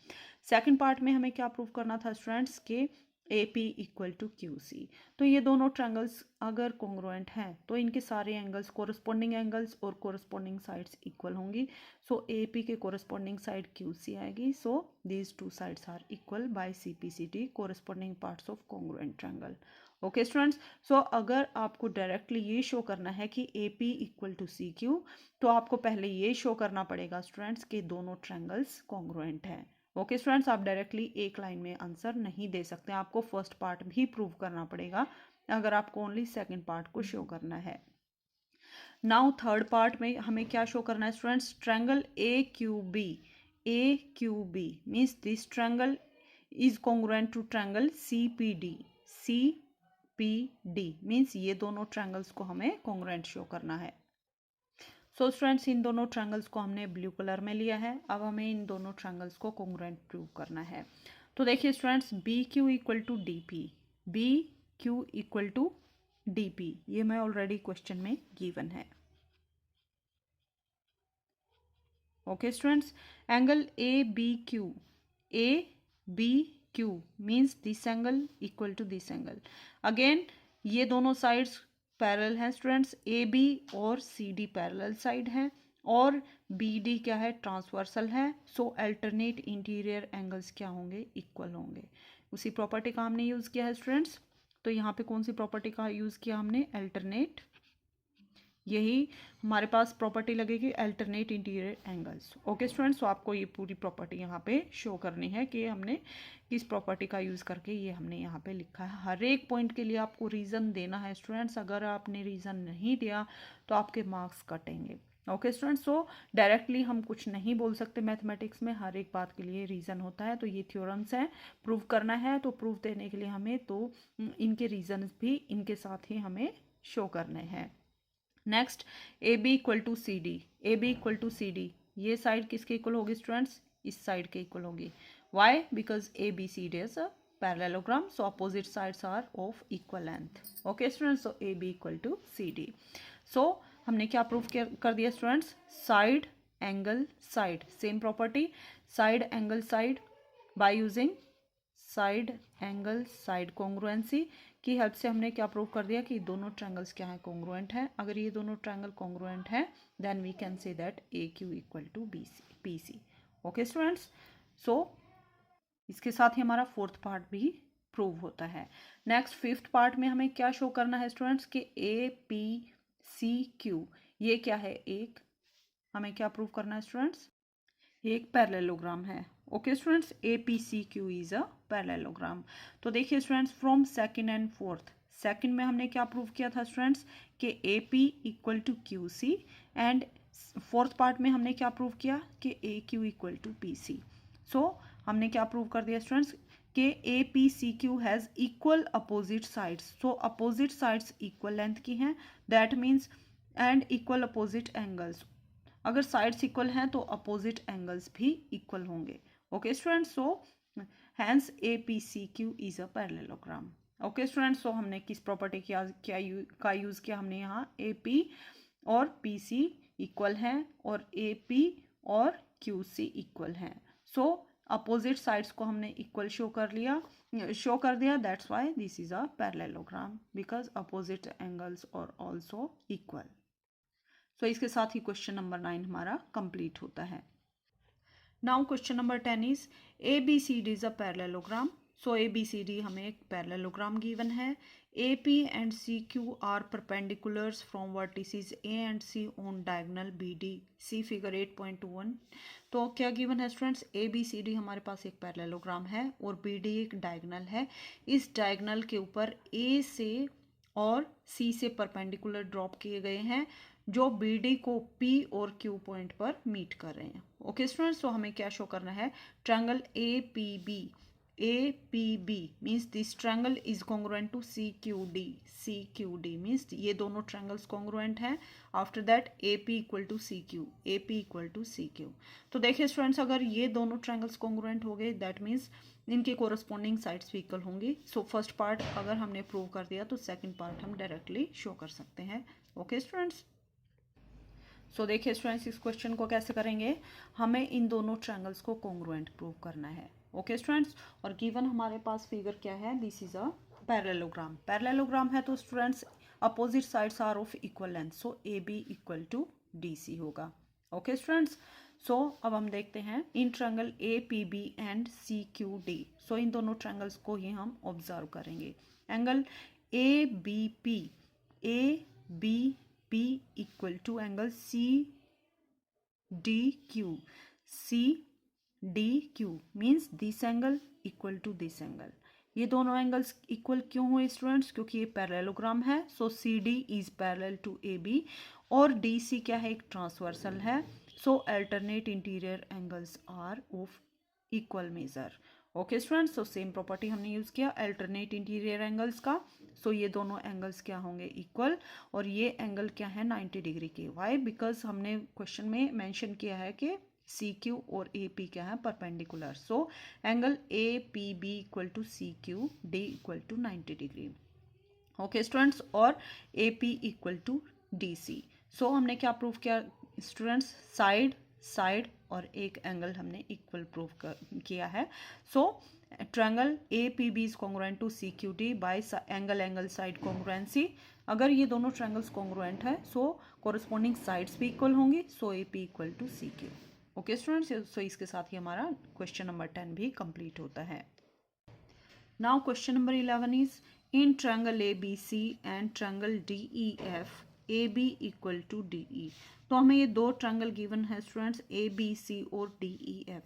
सेकंड पार्ट में हमें क्या प्रूव करना था स्टूडेंट्स के A P equal to Q C. तो ये दोनों ट्रायंगल्स अगर कॉन्ग्रुएंट हैं तो इनके सारे एंगल्स कोरस्पॉन्डिंग एंगल्स और कोरस्पॉन्डिंग साइड्स इक्वल होंगी। सो ए पी के कोरस्पॉन्डिंग साइड क्यू सी आएगी। So these two sides are equal by C P C T, corresponding parts of congruent triangle. Okay students, so अगर आपको directly ये show करना है कि A P equal to C Q, तो आपको पहले ये शो करना पड़ेगा स्टूडेंट्स कि दोनों ट्रायंगल्स कॉन्ग्रुएंट हैं। ओके स्टूडेंट्स, आप डायरेक्टली एक लाइन में आंसर नहीं दे सकते, आपको फर्स्ट पार्ट भी प्रूव करना पड़ेगा अगर आपको ओनली सेकंड पार्ट को शो करना है। नाउ थर्ड पार्ट में हमें क्या शो करना है students, triangle A Q B, A Q B means this triangle is congruent to triangle C P D, C P D means ये दोनों ट्रायंगल्स को हमें कॉन्ग्रुएंट शो करना है। सो स्टूडेंट्स, इन दोनों ट्रायंगल्स को हमने ब्लू कलर में लिया है। अब हमें इन दोनों ट्रायंगल्स को कॉन्ग्रुएंट प्रूव करना है। तो देखिए students, B Q equal to D P, B Q equal to D P, ये मैं ऑलरेडी क्वेश्चन में गिवन है। Okay students, angle A B Q, A B Q means this angle equal to this angle. Again ये दोनों sides parallel हैं students, A B और C D parallel side हैं और बी डी क्या है, ट्रांसवर्सल है। सो अल्टरनेट इंटीरियर एंगल्स क्या होंगे, इक्वल होंगे। उसी प्रॉपर्टी का हमने यूज़ किया है स्टूडेंट्स। तो यहाँ पे कौन सी प्रॉपर्टी का यूज़ किया हमने, अल्टरनेट, यही हमारे पास प्रॉपर्टी लगेगी, alternate interior angles. Okay students, तो आपको ये पूरी प्रॉपर्टी यहाँ पे शो करनी है कि हमने किस प्रॉपर्टी का यूज़ करके ये हमने यहाँ पे लिखा है। हर एक पॉइंट के लिए आपको रीज़न देना है स्टूडेंट्स, अगर आपने रीज़न नहीं दिया तो आपके मार्क्स कटेंगे। ओके स्टूडेंट्स, सो डायरेक्टली हम कुछ नहीं बोल सकते मैथमेटिक्स में, हर एक बात के लिए रीज़न होता है। तो ये थ्योरम्स हैं, प्रूव करना है तो प्रूव देने के लिए हमें तो इनके रीजन भी इनके साथ ही हमें शो करने हैं। Next, A B equal to C D, A B equal to C D, ये साइड किसके इक्वल होगी स्टूडेंट्स, इस साइड के इक्वल होगी। Why, because A B C D is a parallelogram, so opposite sides are of equal length. Okay students, so A B equal to C D. So हमने क्या prove कर दिया students, side angle side, same property, side angle side by using side angle side congruency की help से हमने क्या prove कर दिया कि दोनों ट्रायंगल्स क्या है, कॉन्ग्रुएंट है। अगर ये दोनों ट्रायंगल कॉन्ग्रुएंट है then we can say that A Q equal to B C P C. Okay students, so इसके साथ ही हमारा फोर्थ पार्ट भी प्रूव होता है। नेक्स्ट, फिफ्थ पार्ट में हमें क्या शो करना है स्टूडेंट्स कि ए पी सी क्यू, ये क्या है, एक हमें क्या प्रूव करना है स्टूडेंट्स, एक पैरेललोग्राम है। Okay students, A P C Q is a parallelogram. तो देखिए students, from second and fourth, second में हमने क्या प्रूव किया था स्टूडेंट्स कि A P equal to Q C, and fourth part में हमने क्या प्रूव किया कि A Q equal to P C. So हमने क्या प्रूव कर दिया स्टूडेंट्स कि A P C Q has equal opposite sides, so opposite sides equal length की हैं, that means and equal opposite angles, अगर साइड्स इक्वल हैं तो अपोजिट एंगल्स भी इक्वल होंगे। Okay students, so hence A P C Q is a parallelogram. Okay students, so हमने किस property का यूज़ किया, हमने यहाँ ए पी और पी सी इक्वल हैं और ए पी और क्यू सी इक्वल हैं। सो अपोजिट साइड्स को हमने इक्वल शो कर दिया, that's why this is a parallelogram, because opposite angles are also equal. So इसके साथ ही क्वेश्चन नंबर 9 हमारा कंप्लीट होता है। Now question number 10 is A B C D is a parallelogram. So A B C D हमें एक parallelogram given है। A P and C Q are perpendiculars from vertices A and C on diagonal B D, see figure 8.21। तो क्या given है students, A B C D हमारे पास एक parallelogram है और बी डी एक डायगोनल है। इस डायगोनल के ऊपर ए से और सी से परपेंडिकुलर ड्रॉप किए गए हैं जो बी डी को पी और क्यू पॉइंट पर मीट कर रहे हैं। ओके स्टूडेंट्स, तो हमें क्या शो करना है, triangle A P B means this triangle is congruent to C Q D means ये दोनों ट्रायंगल्स कॉन्ग्रुएंट हैं। After that A P equal to C Q. तो देखिए स्टूडेंट्स, अगर ये दोनों ट्रायंगल्स कॉन्ग्रुएंट हो गए दैट मीन्स इनके कोरस्पॉन्डिंग साइड्स भी इक्वल होंगी। सो फर्स्ट पार्ट अगर हमने प्रूव कर दिया तो सेकंड पार्ट हम डायरेक्टली शो कर सकते हैं। ओके स्टूडेंट्स, सो देखिए स्टूडेंट्स, इस क्वेश्चन को कैसे करेंगे, हमें इन दोनों ट्रायंगल्स को कॉन्ग्रुएंट प्रूव करना है। ओके स्टूडेंट्स, और गिवन हमारे पास फिगर क्या है, दिस इज अ पैरेललोग्राम है। तो students opposite sides are of equal length, so A B equal to D C होगा। ओके स्टूडेंट्स, सो अब हम देखते हैं इन triangle A P B and C Q D. So इन दोनों ट्रायंगल्स को ही हम ऑब्जर्व करेंगे। Angle A B P equal to angle C D Q means this angle equal to this angle. ये दोनों एंगल्स इक्वल क्यों हुए स्टूडेंट्स, क्योंकि ये पैरेललोग्राम है। So C D is parallel to A B और डी सी क्या है, एक ट्रांसवर्सल है। So alternate interior angles are of equal measure. Okay students, so same property हमने यूज़ किया अल्टरनेट इंटीरियर एंगल्स का। सो ये दोनों एंगल्स क्या होंगे, इक्वल, और ये एंगल क्या है 90 डिग्री के। वाई, बिकॉज हमने क्वेश्चन में मेंशन किया है कि सी क्यू और ए पी क्या है, perpendicular. So angle A P B equal to C Q D equal to 90 degree. Okay students, और A P equal to D C. So हमने क्या प्रूव किया स्टूडेंट्स, साइड और एक एंगल हमने इक्वल प्रूव किया है। So triangle A P B is congruent to C Q D by angle side congruency. अगर ये दोनों ट्रायंगल्स कॉन्ग्रुएंट है सो कोरस्पॉन्डिंग साइड्स भी इक्वल होंगी। So A P equal to C Q. Okay students, so इसके साथ ही हमारा question number 10 भी कंप्लीट होता है। Now question number 11 is in triangle ABC and triangle DEF AB equal to DE। तो हमें ये दो ट्रायंगल गिवन है स्टूडेंट्स, ABC और DEF।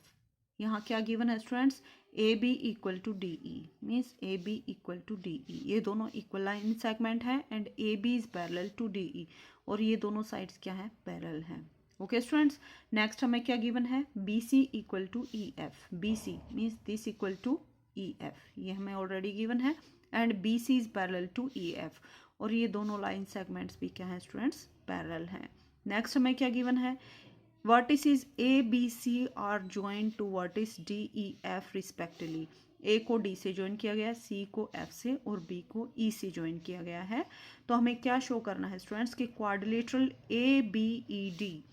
यहाँ क्या गिवन है students, AB equal to DE means AB equal to DE। ये दोनों इक्वल लाइन सेगमेंट है and AB is parallel to DE और ये दोनों साइड्स क्या है, पैरेलल हैं। ओके स्टूडेंट्स, नेक्स्ट हमें क्या गिवन है, BC equal to EF। BC means this equal to EF, ये हमें ऑलरेडी गिवन है and BC is parallel to EF और ये दोनों लाइन सेगमेंट्स भी क्या हैं स्टूडेंट्स, पैरेलल हैं। नेक्स्ट हमें क्या गिवन है, vertices ABC are join to vertices DEF respectively. A को D से ज्वाइन किया गया है, C को F से और B को E से ज्वाइन किया गया है। तो हमें क्या शो करना है स्टूडेंट्स कि क्वाड्रिलेटरल ABED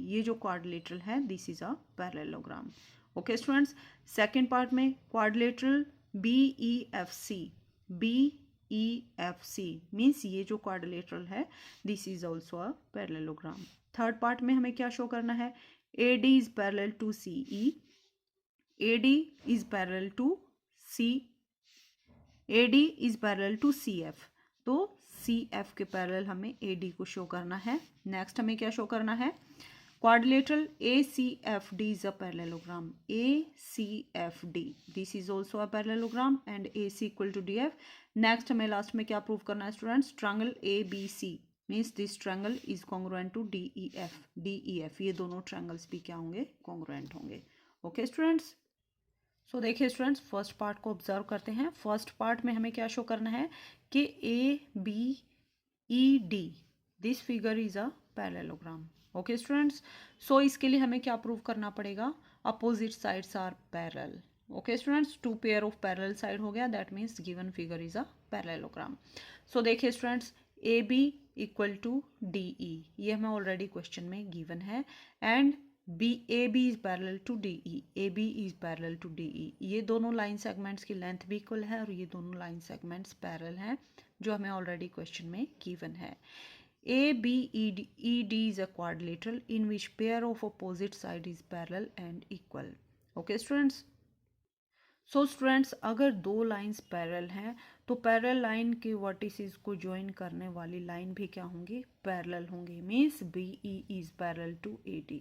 ये जो क्वाड्रिलेटरल है this is a parallelogram. Okay students, second part में क्वाड्रिलेटरल BEFC मीन्स ये जो क्वाड्रिलेटरल है this is also a parallelogram. Third part में हमें क्या शो करना है, AD is parallel to CE, AD is parallel to AD is parallel to CF। तो CF के पैरेलल हमें AD को शो करना है। नेक्स्ट हमें क्या शो करना है, quadrilateral ACFD is a parallelogram. ACFD this is also a parallelogram and AC equal to DF. Next हमें लास्ट में क्या प्रूव करना है students, triangle ABC means this triangle is congruent to DEF ये दोनों ट्रायंगल्स भी क्या होंगे, कॉन्ग्रुएंट होंगे। ओके स्टूडेंट्स, सो देखिए स्टूडेंट्स फर्स्ट पार्ट को ऑब्जर्व करते हैं। फर्स्ट पार्ट में हमें क्या शो करना है कि ABED this figure is a parallelogram. Okay students, so इसके लिए हमें क्या प्रूव करना पड़ेगा, opposite sides are parallel. Okay students, two pair of parallel side हो गया, that means given figure is a parallelogram. So देखिए students, AB equal to DE ये हमें ऑलरेडी क्वेश्चन में गिवन है and AB is parallel to DE, AB is parallel to DE। ये दोनों line segments की लेंथ भी इक्वल है और ये दोनों लाइन सेगमेंट्स पैरेलल हैं जो हमें ऑलरेडी क्वेश्चन में गिवन है। ABED is a quadrilateral in which pair of opposite side is parallel and equal. Okay students? So students, अगर दो लाइंस पैरेलल हैं तो पैरेलल लाइन के वर्टिसेस को ज्वाइन करने वाली लाइन भी क्या होंगी, पैरेलल होंगी। Means BE is parallel to AD.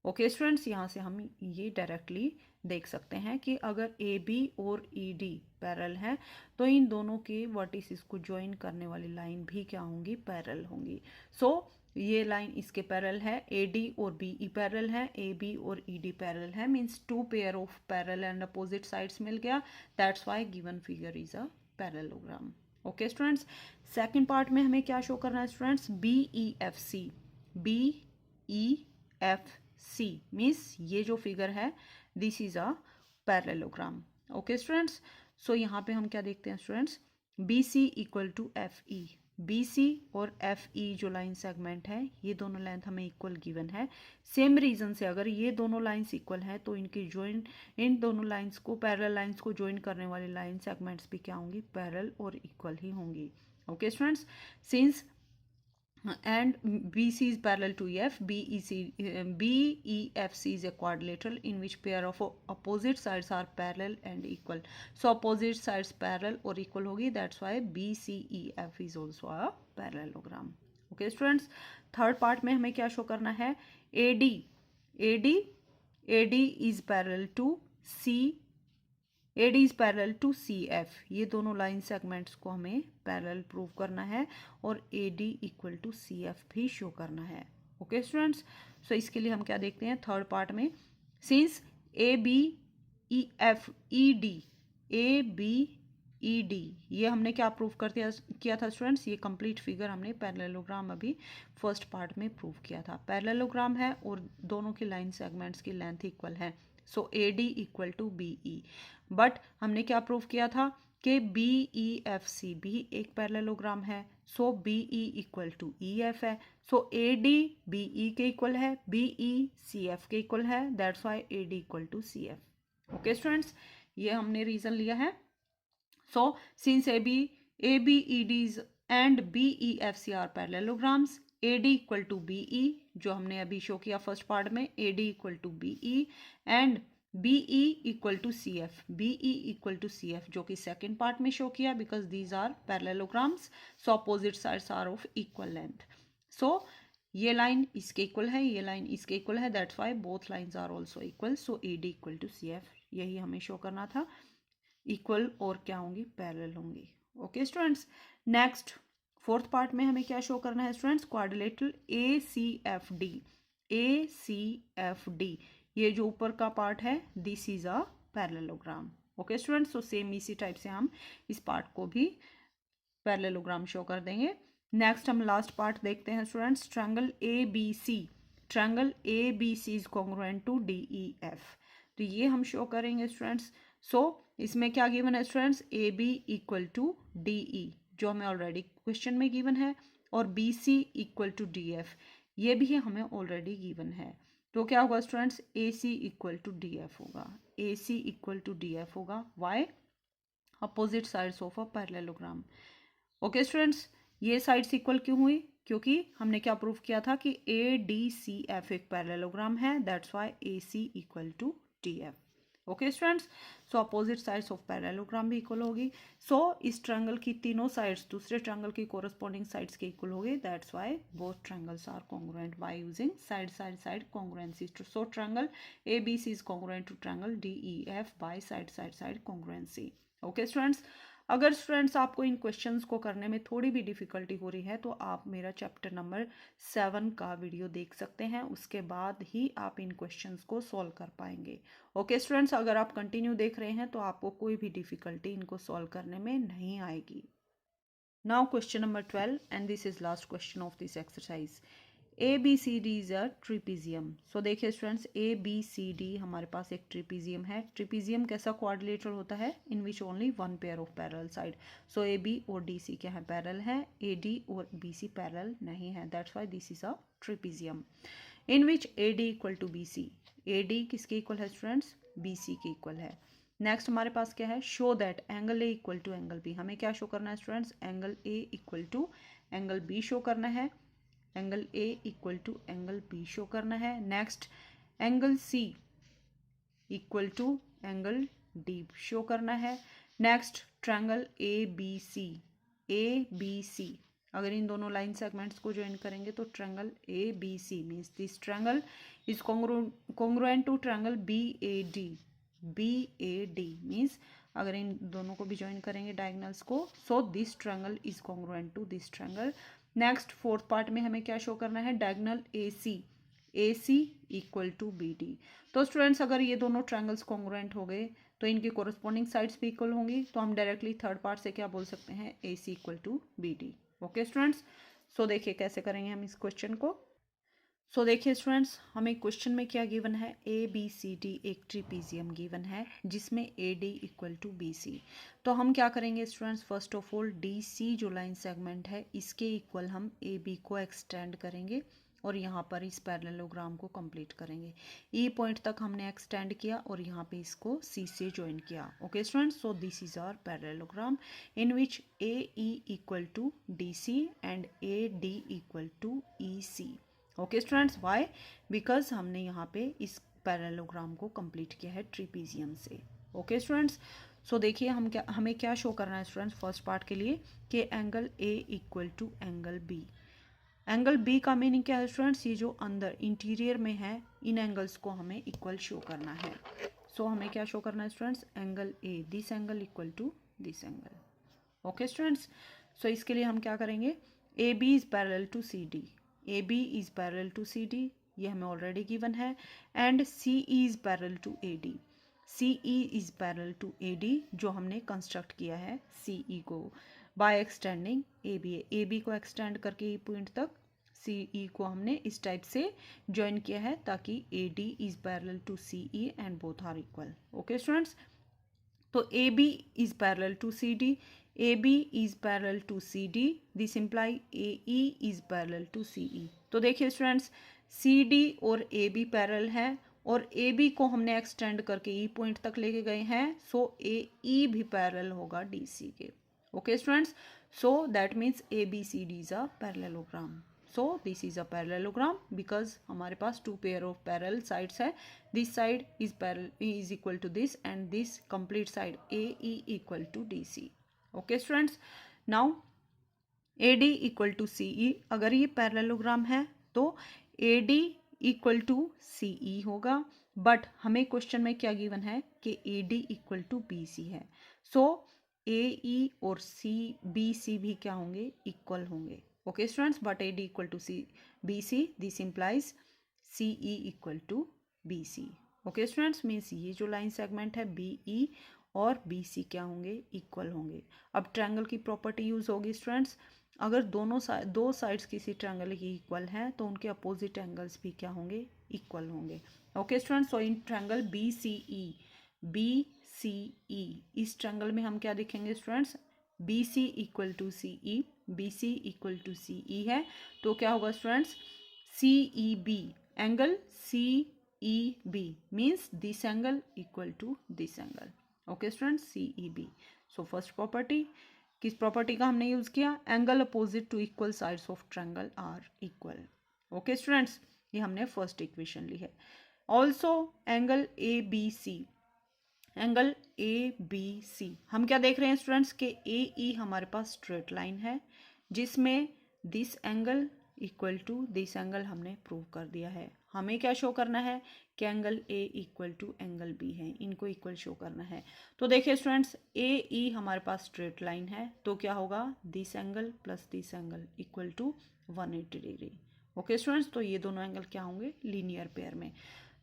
Okay students, यहाँ से हम ये डायरेक्टली देख सकते हैं कि अगर AB और ED पैरेलल हैं तो इन दोनों के वर्टिसेस को ज्वाइन करने वाली लाइन भी क्या होंगी, पैरेलल होंगी। सो ये लाइन इसके पैरेलल है, AD और BE पैरेलल है, AB और ED पैरेलल है, means two pair of parallel and opposite sides मिल गया, that's why given figure is a parallelogram. Okay students, second part में हमें क्या शो करना है स्टूडेंट्स, BEFC मीन्स ये जो फिगर है this is a parallelogram. Okay students, so यहाँ पे हम क्या देखते हैं students, BC equal to FE। BC और FE जो लाइन सेगमेंट है ये दोनों लेंथ हमें इक्वल गिवन है। सेम रीजन से अगर ये दोनों लाइंस इक्वल है तो इनकी ज्वाइन, इन दोनों लाइंस को, पैरेलल लाइंस को ज्वाइन करने वाली लाइन सेगमेंट्स भी क्या होंगी, पैरेलल और इक्वल ही होंगी। Okay students, since and BC is parallel to EF, BEFC is a quadrilateral in which pair of opposite sides are parallel and equal. So opposite sides parallel or equal होगी, that's why BCEF is also a parallelogram. Okay students, third part में हमें क्या show करना है, AD is parallel to AD is parallel to CF, ये दोनों line segments को हमें पैरेलल प्रूव करना है और AD इक्वल टू CF भी शो करना है। ओके स्टूडेंट्स, सो इसके लिए हम क्या देखते हैं थर्ड पार्ट में, सिंस ABED ये हमने क्या प्रूव किया था स्टूडेंट्स, ये कंप्लीट फिगर हमने पैरेललोग्राम अभी फर्स्ट पार्ट में प्रूव किया था। पैरेललोग्राम है और दोनों की लाइन सेगमेंट्स की लेंथ इक्वल है, so AD equal to BE। But हमने क्या प्रूव किया था कि BEFC भी एक पैरेललोग्राम है, so BE equal to EF है, सो AD BE के इक्वल है, BE CF के इक्वल है, that's why AD equal to CF। Okay students, ये हमने रीजन लिया है। So since ABEDs and BEFC are parallelograms, AD equal to BE जो हमने अभी शो किया फर्स्ट पार्ट में, AD equal to BE and BE equal to CF, BE equal to CF जो कि सेकेंड पार्ट में शो किया because these are parallelograms, so opposite sides are of equal length. So ये line इसके equal है, ये line इसके equal है, that's why both lines are also equal, so AD equal to CF, यही हमें शो करना था। इक्वल और क्या होंगी, पैरेलल होंगी। Okay students, next fourth part में हमें क्या शो करना है स्टूडेंट्स, क्वाड्रिलेटरल ACFD, ACFD, ये जो ऊपर का पार्ट है this is a parallelogram. Okay students, so same इसी टाइप से हम इस पार्ट को भी पैरेललोग्राम शो कर देंगे। नेक्स्ट हम लास्ट पार्ट देखते हैं students, triangle ABC, triangle ABC is congruent to DEF, तो ये हम शो करेंगे स्टूडेंट्स। सो इसमें क्या गिवन है students, AB equal to DE जो हमें ऑलरेडी क्वेश्चन में गिवन है, और BC इक्वल टू DF ये भी हमें ऑलरेडी गिवन है। तो क्या होगा students, AC equal to DF होगा, AC इक्वल टू DF होगा, why, opposite sides of a parallelogram. Okay students, ये साइड्स इक्वल क्यों हुई, क्योंकि हमने क्या प्रूव किया था कि ADCF एक पैरेललोग्राम है, that's why AC equal to DF। Okay students, so opposite sides of parallelogram भी इक्वल होगी। सो इस ट्रायंगल की तीनों साइड्स दूसरे ट्रायंगल की कोरस्पॉन्डिंग साइड्स के इक्वल होगी, that's why both triangles are congruent by using side side side congruency. So triangle ABC is congruent to triangle DEF by side side side congruency. Okay students, अगर students आपको इन questions को करने में थोड़ी भी डिफिकल्टी हो रही है तो आप मेरा चैप्टर नंबर 7 का वीडियो देख सकते हैं, उसके बाद ही आप इन क्वेश्चंस को सॉल्व कर पाएंगे। ओके स्टूडेंट्स, अगर आप कंटिन्यू देख रहे हैं तो आपको कोई भी डिफिकल्टी इनको सॉल्व करने में नहीं आएगी। Now question number 12 and this is last question of this exercise. ABCD is a trapezium. So देखिए स्टूडेंट्स, ABCD हमारे पास एक ट्रिपीजियम है। ट्रिपीजियम कैसा क्वाड्रिलेटरल होता है, in which only one pair of parallel side. So AB और DC क्या है, पैरेलल है, AD और BC पैरेलल नहीं है, that's why this is a trapezium. In which AD equal to BC, AD किसके इक्वल है स्टूडेंट्स, BC के इक्वल है। नेक्स्ट हमारे पास क्या है, show that angle A equal to angle B, हमें क्या शो करना है students, angle A equal to angle B show करना है, angle A equal to angle B show करना है। Next angle C equal to angle D show करना है। नेक्स्ट ट्रायंगल ABC अगर इन दोनों लाइन सेगमेंट्स को ज्वाइन करेंगे तो triangle ABC means this triangle is congruent to triangle BAD means अगर इन दोनों को भी ज्वाइन करेंगे डायगोनल्स को, so this triangle is congruent to this triangle. Next fourth part में हमें क्या शो करना है, diagonal AC equal to BD। तो स्टूडेंट्स अगर ये दोनों ट्रायंगल्स कॉन्ग्रुएंट हो गए तो इनकी कोरस्पॉन्डिंग साइड्स भी इक्वल होंगी, तो हम डायरेक्टली थर्ड पार्ट से क्या बोल सकते हैं, AC equal to BD। Okay students, so देखिए कैसे करेंगे हम इस क्वेश्चन को। सो देखिए स्टूडेंट्स, हमें क्वेश्चन में क्या गिवन है, ABCD एक ट्रिपीजियम गिवन है जिसमें AD इक्वल टू BC। तो हम क्या करेंगे students, first of all DC जो लाइन सेगमेंट है इसके इक्वल हम AB को एक्सटेंड करेंगे और यहाँ पर इस पैरेललोग्राम को कंप्लीट करेंगे। E पॉइंट तक हमने एक्सटेंड किया और यहाँ पे इसको C से ज्वाइन किया। Okay students, so this is our parallelogram in which AE equal to DC and AD equal to EC। Okay students, why, because हमने यहाँ पे इस पैरेललोग्राम को कंप्लीट किया है ट्रिपीजियम से। ओके स्टूडेंट्स, सो देखिए हमें क्या शो करना है स्टूडेंट्स फर्स्ट पार्ट के लिए कि angle A equal to angle B। Angle B का मीनिंग क्या है स्टूडेंट्स, ये जो अंदर इंटीरियर में है इन एंगल्स को हमें इक्वल शो करना है। सो हमें क्या शो करना है students, angle A, this angle equal to this angle. Okay students, so इसके लिए हम क्या करेंगे, AB is parallel to CD, AB is parallel to CD, ये हमें ऑलरेडी गिवन है, and CE is parallel to AD, CE is parallel to AD जो हमने कंस्ट्रक्ट किया है CE को बाय एक्सटेंडिंग AB को एक्सटेंड करके E पॉइंट तक CE को हमने इस टाइप से ज्वाइन किया है ताकि AD is parallel to CE and both are equal. Okay students, तो AB is parallel to CD, AB is parallel to CD, this imply AE is parallel to CE। तो देखिए स्टूडेंट्स, CD और AB parallel है और AB को हमने extend करके E point तक लेके गए हैं, सो AE भी पैरेलल होगा DC के। Okay students, so that means ABCD is a parallelogram। So this is a parallelogram because हमारे पास two pair of parallel sides है. This side is equal to this and this complete side A E equal to D C. Okay students, now A D equal to C E. अगर ये parallelogram है तो A D equal to C ई होगा, but हमें question में क्या given है कि A D equal to B C है. सो ए ई और सी बी सी भी क्या होंगे, इक्वल होंगे. Okay students, but A D equal to C B C, this implies C E equal to B C. Okay students, means ये जो लाइन सेगमेंट है B E और बी सी क्या होंगे, इक्वल होंगे. अब ट्रायंगल की प्रॉपर्टी यूज होगी स्टूडेंट्स. अगर दो साइड्स किसी ट्रायंगल की इक्वल हैं तो उनके अपोजिट एंगल्स भी क्या होंगे, इक्वल होंगे. Okay students, so in triangle B C E, इस ट्रायंगल में हम क्या देखेंगे students, B C equal to C E, B C equal to C E है. तो क्या होगा students, C E B, angle C E B means this angle equal to this angle. Okay students, C E B. So first property, किस property का हमने use किया, angle opposite to equal sides of triangle are equal. Okay students, ये हमने first equation ली है. Also angle A B C, angle A B C हम क्या देख रहे हैं स्टूडेंट्स के ए ई हमारे पास स्ट्रेट लाइन है जिसमें this angle equal to this angle हमने प्रूव कर दिया है. हमें क्या शो करना है कि angle A equal to angle B है, इनको इक्वल शो करना है. तो देखिए स्टूडेंट्स, ए ई हमारे पास स्ट्रेट लाइन है तो क्या होगा, this angle plus this angle equal to 180 degree. Okay students, तो ये दोनों एंगल क्या होंगे, लीनियर पेयर में.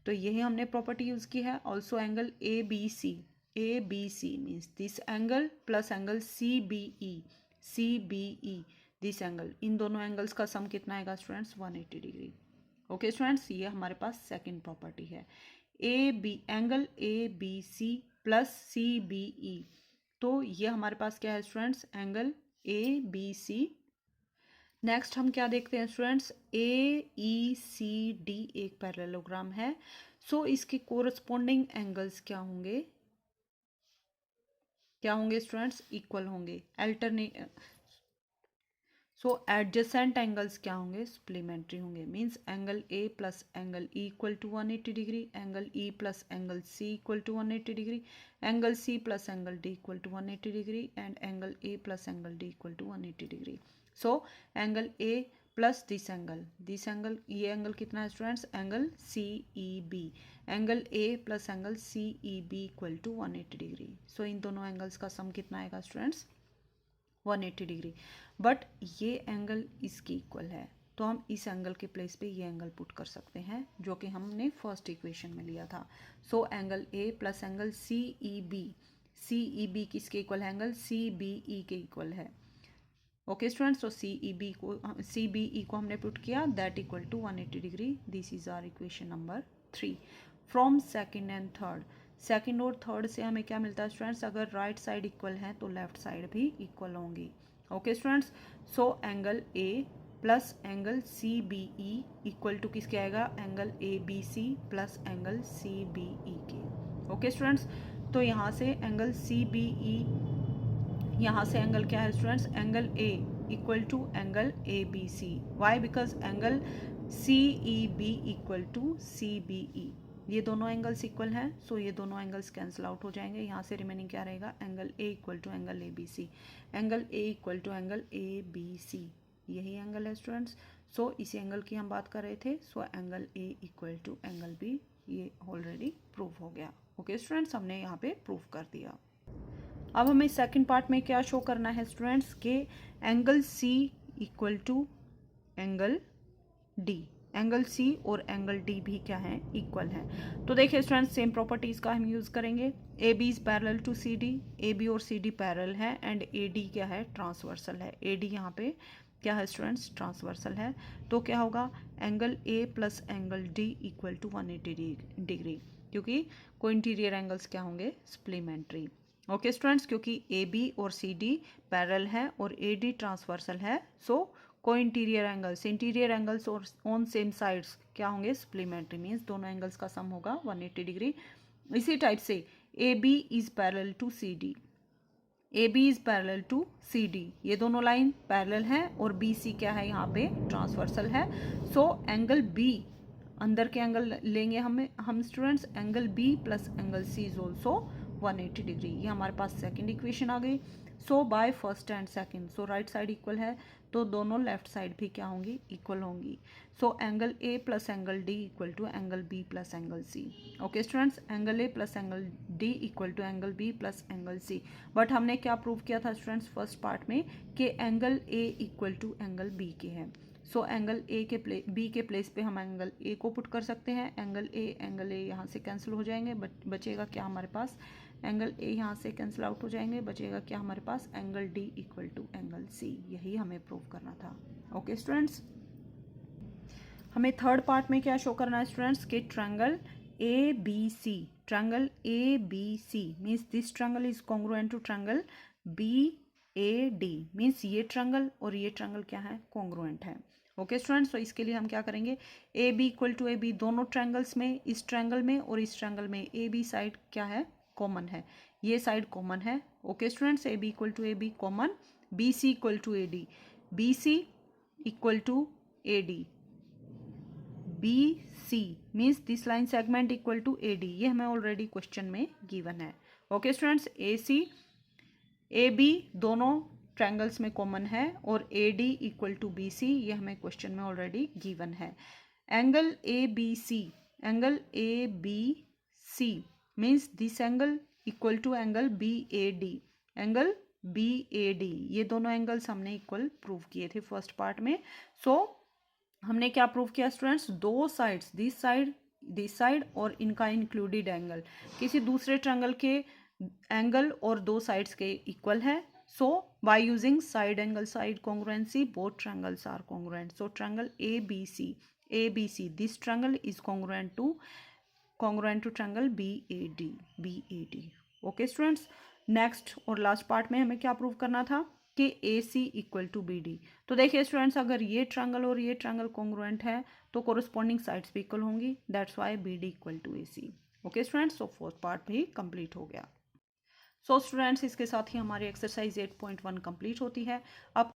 तो यही हमने प्रॉपर्टी यूज की है. Also angle A B C means this angle plus angle C B E this angle, इन दोनों एंगल्स का सम कितना आएगा स्टूडेंट्स, 180 डिग्री. ओके स्टूडेंट्स, ये हमारे पास सेकंड प्रॉपर्टी है. Angle A B C plus C B E, तो ये हमारे पास क्या है students, angle A B C. Next हम क्या देखते हैं students, A E C D एक पैरेललोग्राम है. सो इसके कोरस्पॉन्डिंग एंगल्स क्या होंगे स्टूडेंट्स, इक्वल होंगे. सो एडजेसेंट एंगल्स क्या होंगे, सप्लीमेंट्री होंगे. Means angle A plus angle E equal to 180 degree, angle E plus angle C equal to 180 degree, angle C plus angle D equal to 180 degree and angle A plus angle D equal to 180 degree. So angle A plus this angle, ये angle कितना है students, angle C E B, angle A plus angle C E B equal to 180 degree. So इन दोनों angles का सम कितना आएगा students, 180 degree. But ये angle इसकी इक्वल है तो हम इस एंगल के प्लेस पे ये एंगल पुट कर सकते हैं जो कि हमने फर्स्ट इक्वेशन में लिया था. So angle A plus angle C E B किसके इक्वल है, एंगल सी बी ई के इक्वल है. ओके स्टूडेंट्स, तो सी बी ई को हमने पुट किया, that equal to 180 degree. This is our equation number 3. From second and third, second और third से हमें क्या मिलता है स्टूडेंट्स, अगर राइट साइड इक्वल है तो लेफ्ट साइड भी इक्वल होंगी. Okay students, so angle A plus angle C B E equal to किसके आएगा, angle A B C plus angle C B E के. ओके स्टूडेंट्स, तो यहाँ से एंगल सी बी ई, यहाँ से एंगल क्या है students, angle A equal to angle A B C. Why, because angle C E B equal to C B E, ये दोनों एंगल्स इक्वल हैं. सो ये दोनों एंगल्स कैंसिल आउट हो जाएंगे. यहाँ से रिमेनिंग क्या रहेगा, angle A equal to angle A B C, angle A equal to angle A B C, यही एंगल है स्टूडेंट्स. सो इसी एंगल की हम बात कर रहे थे. So angle A equal to angle B, ये ऑलरेडी प्रूव हो गया. ओके स्टूडेंट्स, हमने यहाँ पे प्रूव कर दिया. अब हमें सेकंड पार्ट में क्या शो करना है स्टूडेंट्स के angle C equal to angle D, angle C और एंगल डी भी क्या है, इक्वल है. तो देखिए स्टूडेंट्स, सेम प्रॉपर्टीज का हम यूज करेंगे. A B is parallel to C D, A B और सी डी पैरेलल है एंड ए डी क्या है, ट्रांसवर्सल है. ए डी यहाँ पे क्या है स्टूडेंट्स, ट्रांसवर्सल है. तो क्या होगा, angle A plus angle D equal to 180 degree, क्योंकि को इंटीरियर एंगल्स क्या होंगे, सप्लीमेंट्री. ओके स्टूडेंट्स, क्योंकि ए बी और सी डी पैरेलल है और ए डी ट्रांसवर्सल है. सो को इंटीरियर एंगल्स और ऑन सेम साइड्स क्या होंगे, सप्लीमेंट्री. मीन्स दोनों एंगल्स का सम होगा 180 डिग्री. इसी टाइप से A B is parallel to C D, A B is parallel to C D, ये दोनों लाइन पैरेलल हैं और बी सी क्या है यहाँ पे ट्रांसवर्सल है। सो एंगल बी, अंदर के एंगल लेंगे हम students, angle B plus angle C is also 180 degree. ये हमारे पास सेकंड इक्वेशन आ गई। So by first and second, so right side equal है तो दोनों लेफ्ट साइड भी क्या होंगी, इक्वल होंगी। So angle A plus angle D equal to angle B plus angle C. Okay students, angle A plus angle D equal to angle B plus angle C. But हमने क्या prove किया था students first part में कि angle A equal to angle B के है। सो angle ए के B के प्लेस पे हम एंगल ए को पुट कर सकते हैं। एंगल ए यहाँ से कैंसिल हो जाएंगे, बचेगा क्या हमारे पास, एंगल ए यहाँ से कैंसिल आउट हो जाएंगे, बचेगा क्या हमारे पास, angle D equal to angle C. यही हमें प्रूव करना था। ओके स्टूडेंट्स, हमें थर्ड पार्ट में क्या शो करना है स्टूडेंट्स कि triangle A B C, triangle A B C means this triangle is congruent to triangle B A D, means ये ट्रायंगल और ये ट्रायंगल क्या है, कॉन्ग्रुएंट है। ओके स्टूडेंट्स, तो इसके लिए हम क्या करेंगे, A B equal to A B, दोनों ट्रायंगल्स में, इस ट्रायंगल में और इस ट्रायंगल में ए बी साइड क्या है, कॉमन है, ये साइड कॉमन है। Okay students, A B equal to A B common, B C equal to A D, B C equal to A D, B C means this line segment equal to A D, ये हमें already question में given है। Okay students, A C A B दोनों triangles में common है और A D equal to B C, ये हमें क्वेश्चन में ऑलरेडी गिवन है। Angle A B C, angle A B C means this angle equal to angle B A D, angle B A D, ये दोनों angles हमने equal prove किए थे first part में। सो हमने क्या प्रूव किया स्टूडेंट्स, दो साइड्स, दिस साइड और इनका इंक्लूडेड एंगल किसी दूसरे ट्रायंगल के एंगल और दो साइड्स के इक्वल है। So by using side angle side congruency both triangles are congruent. So triangle A B C this triangle is congruent to triangle B A D. Okay students, next और last part में हमें क्या prove करना था कि A C equal to B D. तो देखिए students, अगर ये ट्रायंगल और ये ट्रायंगल कॉन्ग्रुएंट है तो कोरिस्पॉन्डिंग साइड्स भी इक्वल होंगी, that's why B D equal to A C. Okay students, so fourth part भी कंप्लीट हो गया। सो स्टूडेंट्स, इसके साथ ही हमारी एक्सरसाइज 8.1 कंप्लीट होती है। अब